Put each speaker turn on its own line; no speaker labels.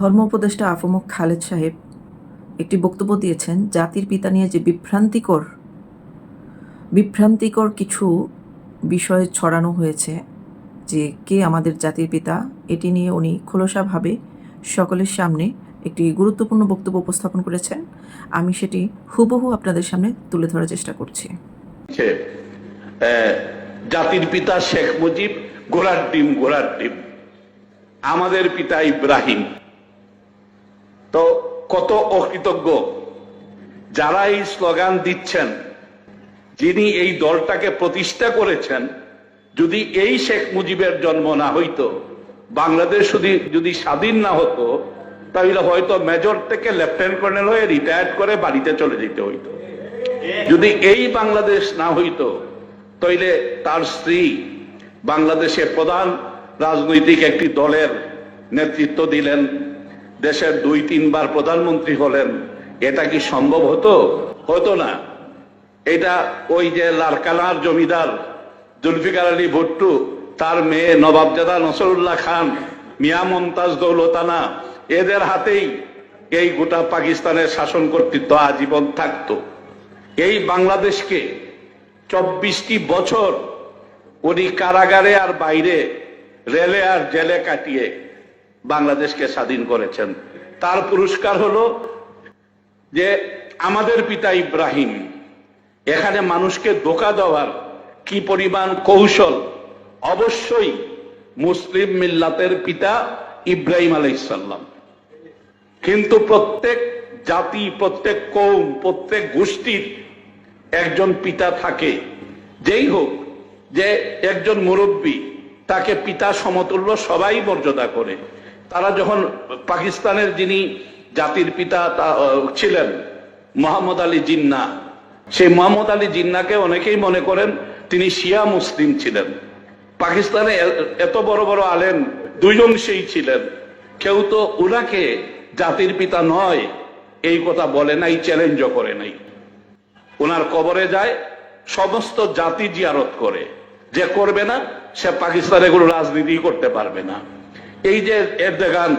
ধর্ম উপদেষ্টা আফমুখ খালেদ সাহেব একটি বক্তব্য দিয়েছেন জাতির পিতা নিয়ে যে বিভ্রান্তিকর কিছু বিষয় ছড়ানো হয়েছে, যে কে আমাদের জাতির পিতা, এটি নিয়ে উনি খোলসাভাবে সকলের সামনে একটি গুরুত্বপূর্ণ বক্তব্য উপস্থাপন করেছেন। আমি সেটি হুবহু আপনাদের সামনে তুলে ধরার চেষ্টা করছি।
জাতির পিতা শেখ মুজিব, ঘোড়ার ডিম, আমাদের পিতা ইব্রাহিম। তো কত অকৃতজ্ঞ যারা এই স্লোগান দিচ্ছেন। যিনি এই দলটাকে প্রতিষ্ঠা করেছেন, যদি এই শেখ মুজিবের জন্ম না হইতো, বাংলাদেশ যদি স্বাধীন না হতো, তাহলে হয়তো মেজর থেকে লেফটেন্যান্ট কর্নেল হয়ে রিটায়ার্ড করে বাড়িতে চলে যেতে হইতো। যদি এই বাংলাদেশ না হইতো, তাইলে তার স্ত্রী বাংলাদেশে প্রধান রাজনৈতিক একটি দলের নেতৃত্ব দিলেন, দেশের 2-3 বার প্রধানমন্ত্রী হলেন। এটা কি সম্ভব হতো? হতো না। এটা ওই যে লারকানার জমিদার জুলফিকার আলী ভুট্টো, তার মেয়ে নবাবজাদা নসরুল্লাহ খান, মিয়া মমতাজ দৌলতানা, এদের হাতেই এই গোটা পাকিস্তানের শাসন কর্তৃত্ব আজীবন থাকতো। এই বাংলাদেশকে 24টি বছর উনি কারাগারে আর বাইরে, রেলে আর জেলে কাটিয়ে বাংলাদেশকে স্বাধীন করেছেন। তার পুরস্কার হলো যে আমাদের পিতা ইব্রাহিম। এখানে মানুষকে ধোঁকা দেওয়ার কি পরিমাণ কৌশল! অবশ্যই মুসলিম মিল্লাতের পিতা ইব্রাহিম আলাইহিস সালাম, কিন্তু প্রত্যেক জাতি, প্রত্যেক কওম, প্রত্যেক গোষ্ঠীর একজন পিতা থাকে। যেই হোক, যে একজন মুরব্বী, তাকে পিতা সমতুল্য সবাই মর্যাদা করে। তারা যখন পাকিস্তানের যিনি জাতির পিতা ছিলেন মোহাম্মদ আলী জিন্নাহ, সেই মোহাম্মদ আলী জিন্নাহকে অনেকেই মনে করেন তিনি শিয়া মুসলিম ছিলেন। পাকিস্তানে এত বড় বড় আলেম দুইজন সেই ছিলেন, কেউ তো উনাকে জাতির পিতা নয় এই কথা বলে নাই, চ্যালেঞ্জও করে নাই। ওনার কবরে যায়, সমস্ত জাতি জিয়ারত করে। যে করবে না, সে পাকিস্তানে কোনো রাজনীতি করতে পারবে না। এই যে এরদোগান